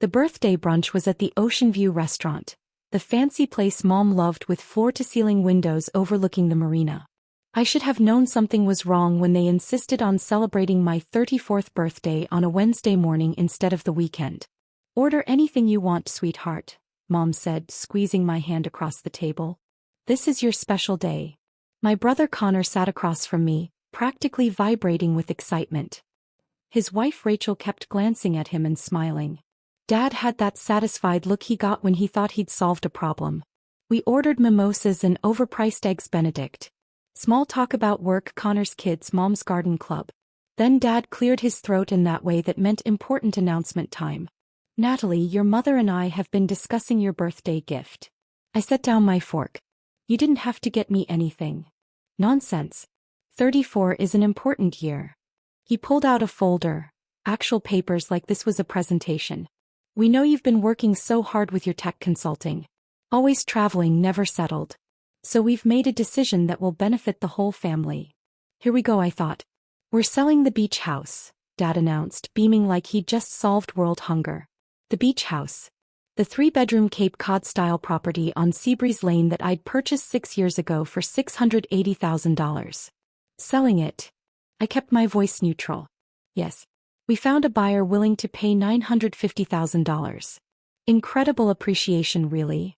The birthday brunch was at the Oceanview Restaurant, the fancy place Mom loved with floor-to-ceiling windows overlooking the marina. I should have known something was wrong when they insisted on celebrating my 34th birthday on a Wednesday morning instead of the weekend. "Order anything you want, sweetheart," Mom said, squeezing my hand across the table. "This is your special day." My brother Connor sat across from me, practically vibrating with excitement. His wife Rachel kept glancing at him and smiling. Dad had that satisfied look he got when he thought he'd solved a problem. We ordered mimosas and overpriced eggs benedict. Small talk about work, Connor's kids, Mom's garden club. Then Dad cleared his throat in that way that meant important announcement time. "Natalie, your mother and I have been discussing your birthday gift." I set down my fork. "You didn't have to get me anything." "Nonsense. 34 is an important year." He pulled out a folder, actual papers like this was a presentation. "We know you've been working so hard with your tech consulting. Always traveling, never settled. So we've made a decision that will benefit the whole family." Here we go, I thought. "We're selling the beach house," Dad announced, beaming like he'd just solved world hunger. The beach house. The 3-bedroom Cape Cod-style property on Seabreeze Lane that I'd purchased 6 years ago for $680,000. Selling it. I kept my voice neutral. "Yes. We found a buyer willing to pay $950,000. Incredible appreciation, really."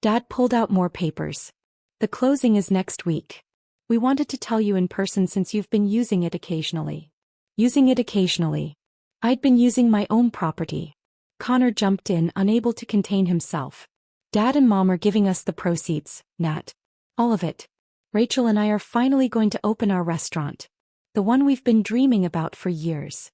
Dad pulled out more papers. "The closing is next week. We wanted to tell you in person since you've been using it occasionally." Using it occasionally. I'd been using my own property. Connor jumped in, unable to contain himself. "Dad and Mom are giving us the proceeds, Nat. All of it. Rachel and I are finally going to open our restaurant. The one we've been dreaming about for years."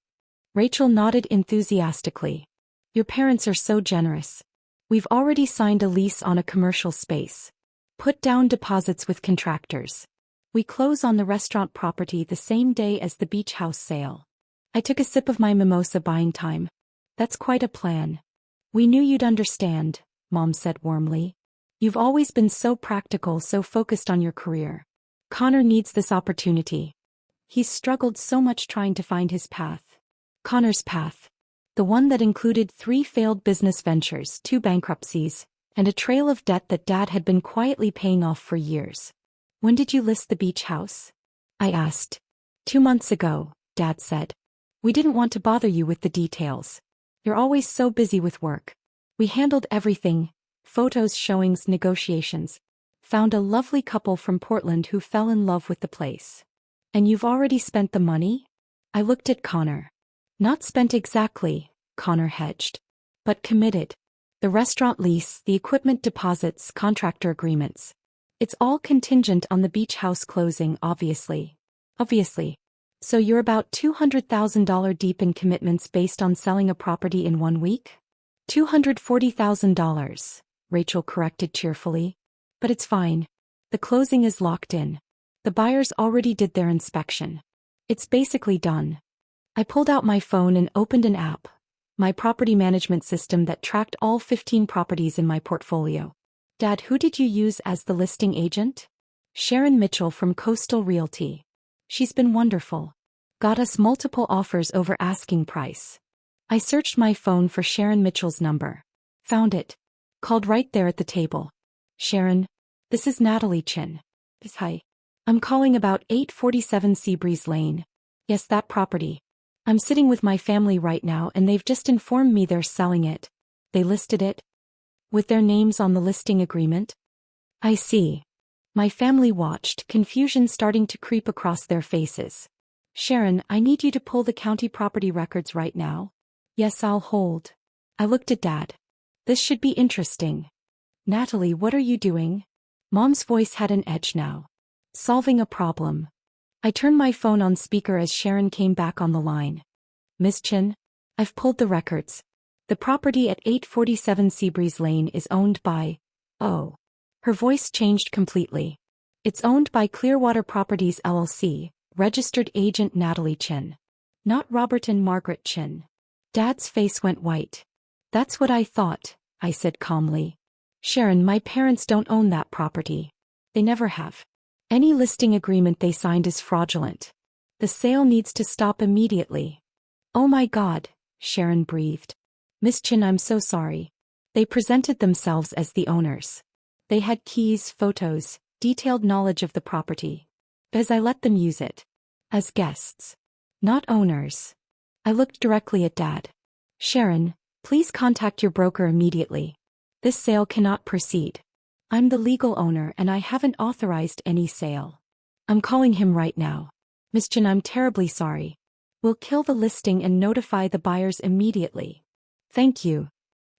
Rachel nodded enthusiastically. "Your parents are so generous. We've already signed a lease on a commercial space. Put down deposits with contractors. We close on the restaurant property the same day as the beach house sale." I took a sip of my mimosa, buying time. "That's quite a plan." "We knew you'd understand," Mom said warmly. "You've always been so practical, so focused on your career. Connor needs this opportunity. He's struggled so much trying to find his path." Connor's path. The one that included 3 failed business ventures, 2 bankruptcies, and a trail of debt that Dad had been quietly paying off for years. "When did you list the beach house?" I asked. 2 months ago, Dad said. "We didn't want to bother you with the details. You're always so busy with work. We handled everything, photos, showings, negotiations. Found a lovely couple from Portland who fell in love with the place." "And you've already spent the money?" I looked at Connor. "Not spent exactly," Connor hedged. "But committed. The restaurant lease, the equipment deposits, contractor agreements. It's all contingent on the beach house closing, obviously." "Obviously. So you're about $200,000 deep in commitments based on selling a property in 1 week?" $240,000, Rachel corrected cheerfully. "But it's fine. The closing is locked in. The buyers already did their inspection. It's basically done." I pulled out my phone and opened an app, my property management system that tracked all 15 properties in my portfolio. "Dad, who did you use as the listing agent?" "Sharon Mitchell from Coastal Realty. She's been wonderful. Got us multiple offers over asking price." I searched my phone for Sharon Mitchell's number. Found it. Called right there at the table. "Sharon, this is Natalie Chin." "Hi. I'm calling about 847 Seabreeze Lane." "Yes, that property. I'm sitting with my family right now and they've just informed me they're selling it." "They listed it?" "With their names on the listing agreement." "I see." My family watched, confusion starting to creep across their faces. "Sharon, I need you to pull the county property records right now." "Yes, I'll hold." I looked at Dad. "This should be interesting." "Natalie, what are you doing?" Mom's voice had an edge now. "Solving a problem." I turned my phone on speaker as Sharon came back on the line. "Miss Chin, I've pulled the records. The property at 847 Seabreeze Lane is owned by..." "Oh." Her voice changed completely. "It's owned by Clearwater Properties LLC, registered agent Natalie Chin. Not Robert and Margaret Chin." Dad's face went white. "That's what I thought," I said calmly. "Sharon, my parents don't own that property. They never have. Any listing agreement they signed is fraudulent. The sale needs to stop immediately." "Oh my God," Sharon breathed. Miss Chin, I'm so sorry. They presented themselves as the owners. They had keys, photos, detailed knowledge of the property. As I let them use it. As guests. Not owners. I looked directly at Dad. Sharon, please contact your broker immediately. This sale cannot proceed. I'm the legal owner and I haven't authorized any sale. I'm calling him right now. Miss Chin, I'm terribly sorry. We'll kill the listing and notify the buyers immediately. Thank you.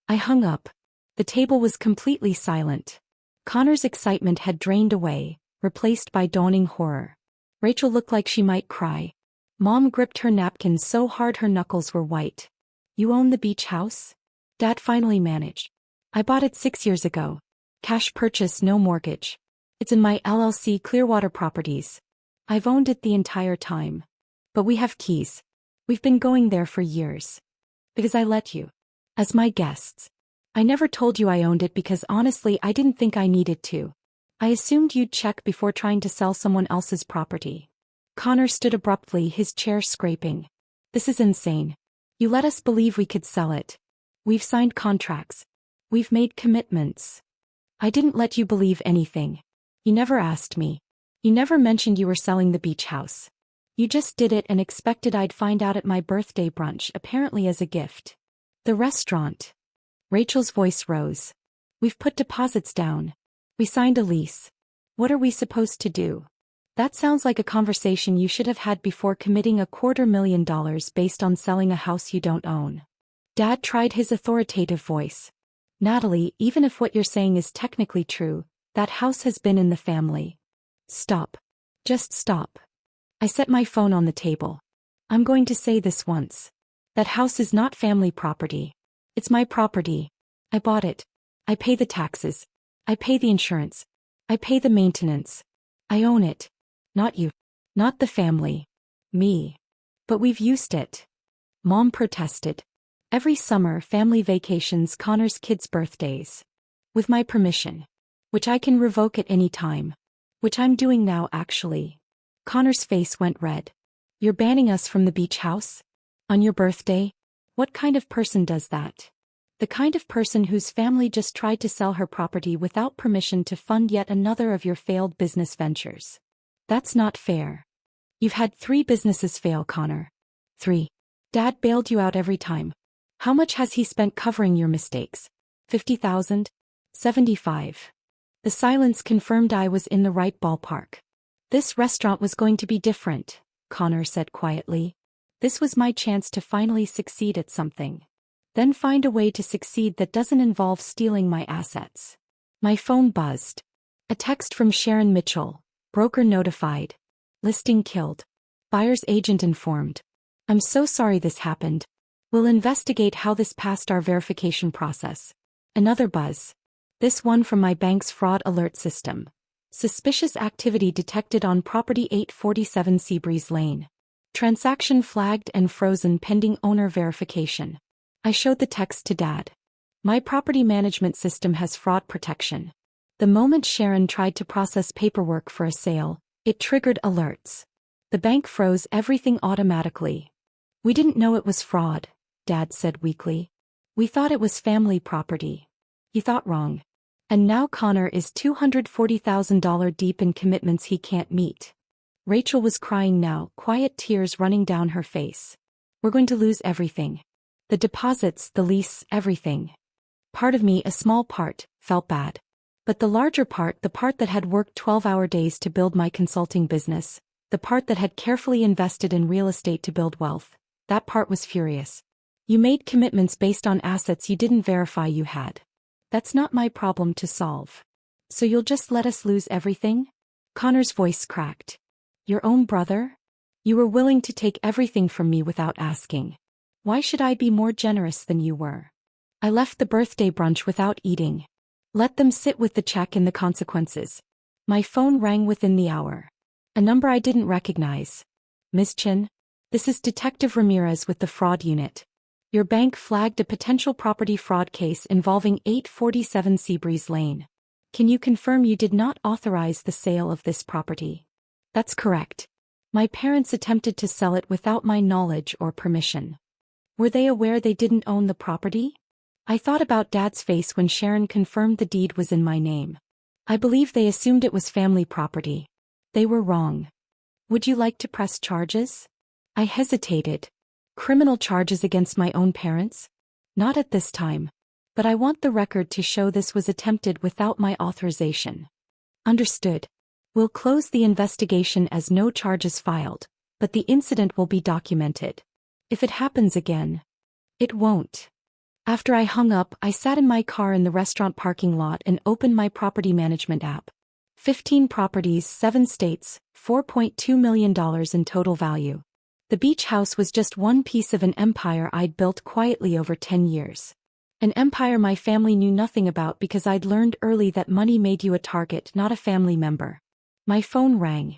I hung up. The table was completely silent. Connor's excitement had drained away, replaced by dawning horror. Rachel looked like she might cry. Mom gripped her napkin so hard her knuckles were white. You own the beach house? Dad finally managed. I bought it 6 years ago. Cash purchase, no mortgage. It's in my LLC Clearwater Properties. I've owned it the entire time. But we have keys. We've been going there for years. Because I let you. As my guests. I never told you I owned it because honestly I didn't think I needed to. I assumed you'd check before trying to sell someone else's property. Connor stood abruptly, his chair scraping. This is insane. You let us believe we could sell it. We've signed contracts. We've made commitments. I didn't let you believe anything. You never asked me. You never mentioned you were selling the beach house. You just did it and expected I'd find out at my birthday brunch, apparently as a gift. The restaurant. Rachel's voice rose. We've put deposits down. We signed a lease. What are we supposed to do? That sounds like a conversation you should have had before committing $250,000 based on selling a house you don't own. Dad tried his authoritative voice. Natalie, even if what you're saying is technically true, that house has been in the family. Stop. Just stop. I set my phone on the table. I'm going to say this once. That house is not family property. It's my property. I bought it. I pay the taxes. I pay the insurance. I pay the maintenance. I own it. Not you. Not the family. Me. But we've used it. Mom protested. Every summer, family vacations, Connor's kids' birthdays. With my permission. Which I can revoke at any time. Which I'm doing now, actually. Connor's face went red. You're banning us from the beach house? On your birthday? What kind of person does that? The kind of person whose family just tried to sell her property without permission to fund yet another of your failed business ventures. That's not fair. You've had 3 businesses fail, Connor. 3. Dad bailed you out every time. How much has he spent covering your mistakes? 50,000? 75. The silence confirmed I was in the right ballpark. This restaurant was going to be different, Connor said quietly. This was my chance to finally succeed at something. Then find a way to succeed that doesn't involve stealing my assets. My phone buzzed. A text from Sharon Mitchell. Broker notified. Listing killed. Buyer's agent informed. I'm so sorry this happened. We'll investigate how this passed our verification process. Another buzz. This one from my bank's fraud alert system. Suspicious activity detected on property 847 Seabreeze Lane. Transaction flagged and frozen pending owner verification. I showed the text to Dad. My property management system has fraud protection. The moment Sharon tried to process paperwork for a sale, it triggered alerts. The bank froze everything automatically. We didn't know it was fraud, Dad said weakly. We thought it was family property. You thought wrong. And now Connor is $240,000 deep in commitments he can't meet. Rachel was crying now, quiet tears running down her face. We're going to lose everything. The deposits, the lease, everything. Part of me, a small part, felt bad. But the larger part, the part that had worked 12-hour days to build my consulting business, the part that had carefully invested in real estate to build wealth, that part was furious. You made commitments based on assets you didn't verify you had. That's not my problem to solve. So you'll just let us lose everything? Connor's voice cracked. Your own brother? You were willing to take everything from me without asking. Why should I be more generous than you were? I left the birthday brunch without eating. Let them sit with the check and the consequences. My phone rang within the hour. A number I didn't recognize. Ms. Chin? This is Detective Ramirez with the fraud unit. Your bank flagged a potential property fraud case involving 847 Seabreeze Lane. Can you confirm you did not authorize the sale of this property? That's correct. My parents attempted to sell it without my knowledge or permission. Were they aware they didn't own the property? I thought about Dad's face when Sharon confirmed the deed was in my name. I believe they assumed it was family property. They were wrong. Would you like to press charges? I hesitated. Criminal charges against my own parents? Not at this time. But I want the record to show this was attempted without my authorization. Understood. We'll close the investigation as no charges filed, but the incident will be documented. If it happens again. It won't. After I hung up, I sat in my car in the restaurant parking lot and opened my property management app. 15 properties, 7 states, $4.2 million in total value. The beach house was just one piece of an empire I'd built quietly over 10 years. An empire my family knew nothing about because I'd learned early that money made you a target, not a family member. My phone rang.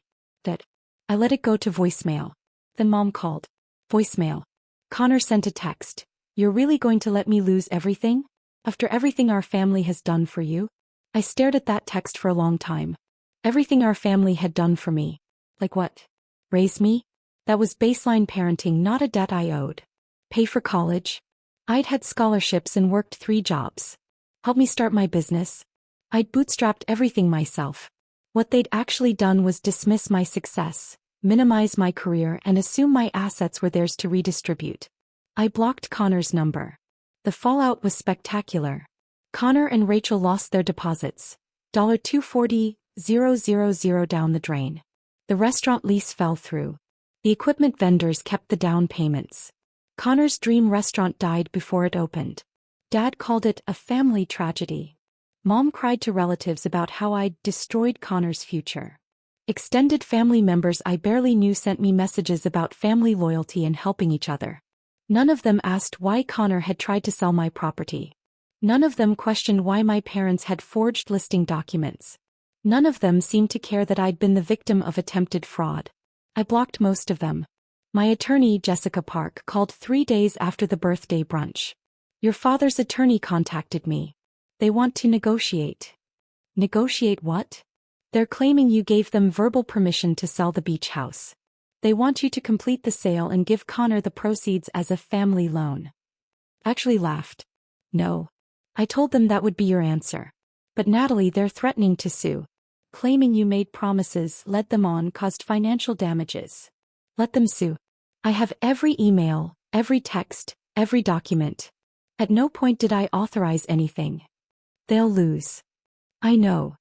I let it go to voicemail. Then Mom called. Voicemail. Connor sent a text. You're really going to let me lose everything? After everything our family has done for you? I stared at that text for a long time. Everything our family had done for me. Like what? Raise me? That was baseline parenting, not a debt I owed. Pay for college? I'd had scholarships and worked 3 jobs. Help me start my business? I'd bootstrapped everything myself. What they'd actually done was dismiss my success, minimize my career, and assume my assets were theirs to redistribute. I blocked Connor's number. The fallout was spectacular. Connor and Rachel lost their deposits. $240,000 down the drain. The restaurant lease fell through. The equipment vendors kept the down payments. Connor's dream restaurant died before it opened. Dad called it a family tragedy. Mom cried to relatives about how I'd destroyed Connor's future. Extended family members I barely knew sent me messages about family loyalty and helping each other. None of them asked why Connor had tried to sell my property. None of them questioned why my parents had forged listing documents. None of them seemed to care that I'd been the victim of attempted fraud. I blocked most of them. My attorney, Jessica Park, called 3 days after the birthday brunch. Your father's attorney contacted me. They want to negotiate. Negotiate what? They're claiming you gave them verbal permission to sell the beach house. They want you to complete the sale and give Connor the proceeds as a family loan. I actually laughed. No. I told them that would be your answer. But Natalie, they're threatening to sue. Claiming you made promises, led them on, caused financial damages. Let them sue. I have every email, every text, every document. At no point did I authorize anything. They'll lose. I know.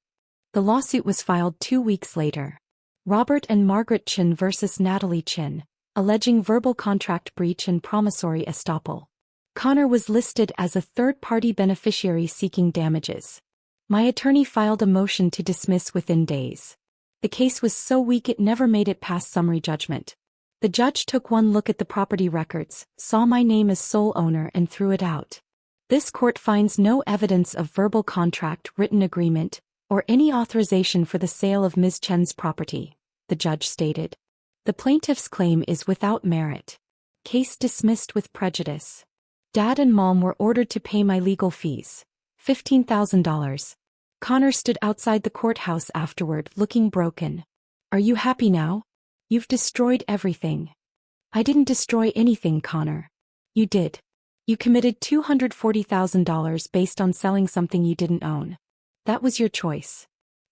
The lawsuit was filed 2 weeks later. Robert and Margaret Chin versus Natalie Chin, alleging verbal contract breach and promissory estoppel. Connor was listed as a third-party beneficiary seeking damages. My attorney filed a motion to dismiss within days. The case was so weak it never made it past summary judgment. The judge took one look at the property records, saw my name as sole owner, and threw it out. This court finds no evidence of verbal contract, written agreement, or any authorization for the sale of Ms. Chen's property, the judge stated. The plaintiff's claim is without merit. Case dismissed with prejudice. Dad and Mom were ordered to pay my legal fees, $15,000. Connor stood outside the courthouse afterward, looking broken. Are you happy now? You've destroyed everything. I didn't destroy anything, Connor. You did. You committed $240,000 based on selling something you didn't own. That was your choice.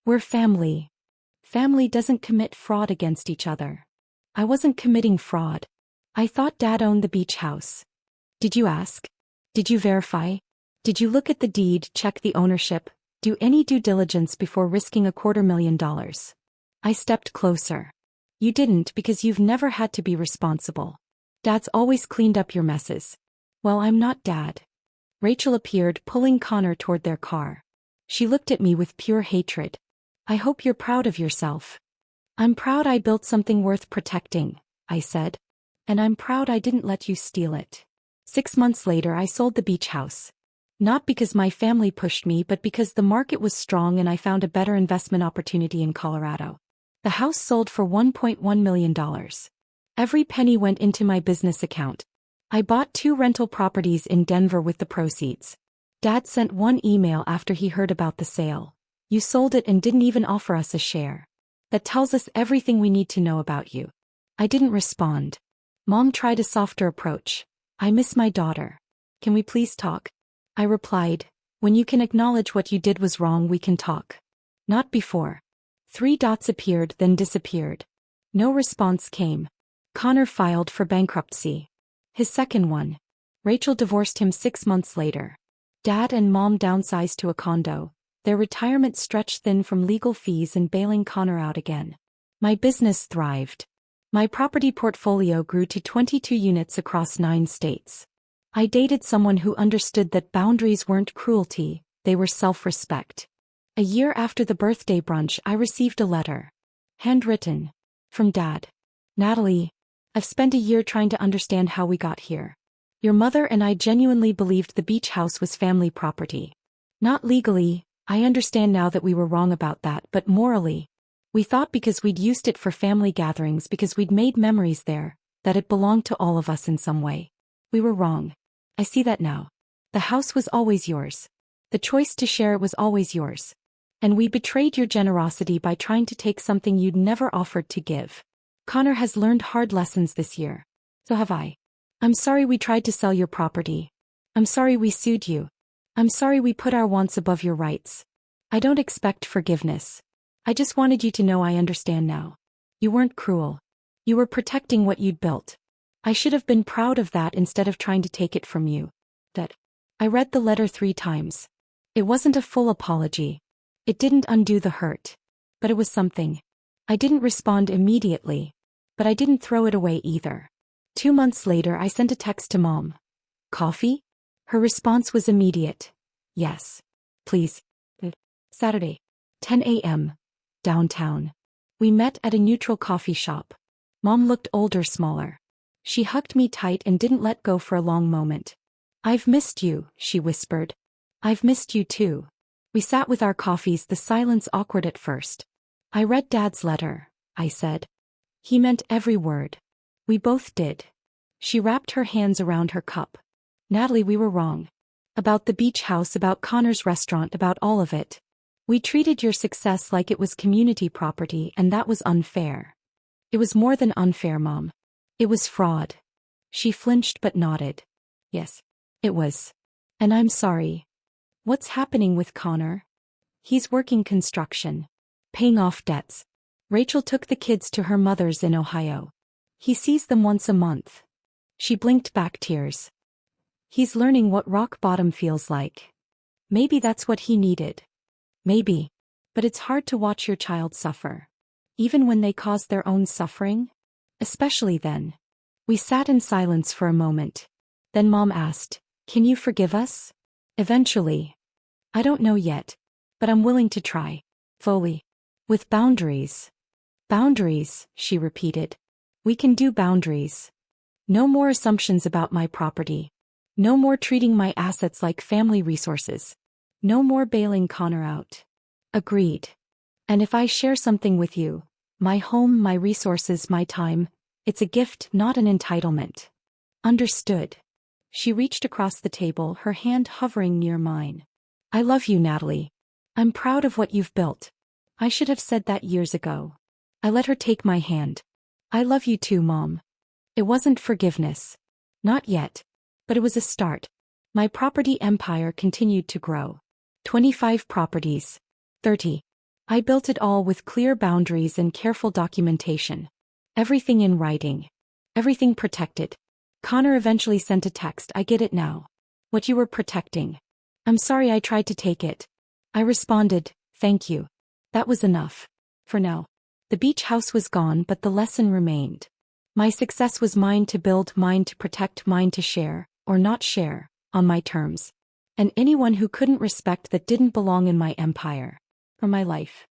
We're family. Family doesn't commit fraud against each other. I wasn't committing fraud. I thought Dad owned the beach house. Did you ask? Did you verify? Did you look at the deed, check the ownership, do any due diligence before risking $250,000? I stepped closer. You didn't because you've never had to be responsible. Dad's always cleaned up your messes. Well, I'm not Dad. Rachel appeared, pulling Connor toward their car. She looked at me with pure hatred. I hope you're proud of yourself. I'm proud I built something worth protecting, I said. And I'm proud I didn't let you steal it. 6 months later, I sold the beach house. Not because my family pushed me, but because the market was strong and I found a better investment opportunity in Colorado. The house sold for $1.1 million. Every penny went into my business account. I bought 2 rental properties in Denver with the proceeds. Dad sent one email after he heard about the sale. You sold it and didn't even offer us a share. That tells us everything we need to know about you. I didn't respond. Mom tried a softer approach. I miss my daughter. Can we please talk? I replied, when you can acknowledge what you did was wrong, we can talk. Not before. 3 dots appeared, then disappeared. No response came. Connor filed for bankruptcy. His second one. Rachel divorced him 6 months later. Dad and Mom downsized to a condo. Their retirement stretched thin from legal fees and bailing Connor out again. My business thrived. My property portfolio grew to 22 units across 9 states. I dated someone who understood that boundaries weren't cruelty, they were self-respect. A year after the birthday brunch, I received a letter. Handwritten. From Dad. Natalie, I've spent a year trying to understand how we got here. Your mother and I genuinely believed the beach house was family property. Not legally, I understand now that we were wrong about that, but morally. We thought because we'd used it for family gatherings, because we'd made memories there, that it belonged to all of us in some way. We were wrong. I see that now. The house was always yours. The choice to share it was always yours. And we betrayed your generosity by trying to take something you'd never offered to give. Connor has learned hard lessons this year. So have I. I'm sorry we tried to sell your property. I'm sorry we sued you. I'm sorry we put our wants above your rights. I don't expect forgiveness. I just wanted you to know I understand now. You weren't cruel. You were protecting what you'd built. I should have been proud of that instead of trying to take it from you. That. I read the letter 3 times. It wasn't a full apology. It didn't undo the hurt. But it was something. I didn't respond immediately. But I didn't throw it away either. 2 months later, I sent a text to Mom. Coffee? Her response was immediate. Yes. Please. Saturday. 10 a.m. Downtown. We met at a neutral coffee shop. Mom looked older, smaller. She hugged me tight and didn't let go for a long moment. I've missed you, she whispered. I've missed you too. We sat with our coffees, the silence awkward at first. I read Dad's letter, I said. He meant every word. We both did. She wrapped her hands around her cup. Natalie, we were wrong. About the beach house, about Connor's restaurant, about all of it. We treated your success like it was community property, and that was unfair. It was more than unfair, Mom. It was fraud. She flinched but nodded. Yes, it was. And I'm sorry. What's happening with Connor? He's working construction. Paying off debts. Rachel took the kids to her mother's in Ohio. He sees them once a month. She blinked back tears. He's learning what rock bottom feels like. Maybe that's what he needed. Maybe. But it's hard to watch your child suffer. Even when they cause their own suffering. Especially then. We sat in silence for a moment. Then Mom asked, can you forgive us? Eventually. I don't know yet. But I'm willing to try. Fully. With boundaries. Boundaries, she repeated. We can do boundaries. No more assumptions about my property. No more treating my assets like family resources. No more bailing Connor out. Agreed. And if I share something with you, my home, my resources, my time, it's a gift, not an entitlement. Understood. She reached across the table, her hand hovering near mine. I love you, Natalie. I'm proud of what you've built. I should have said that years ago. I let her take my hand. I love you too, Mom. It wasn't forgiveness. Not yet. But it was a start. My property empire continued to grow. 25 properties. 30. I built it all with clear boundaries and careful documentation. Everything in writing. Everything protected. Connor eventually sent a text. I get it now. What you were protecting. I'm sorry I tried to take it. I responded, thank you. That was enough. For now. The beach house was gone, but the lesson remained. My success was mine to build, mine to protect, mine to share, or not share, on my terms. And anyone who couldn't respect that didn't belong in my empire. Or my life.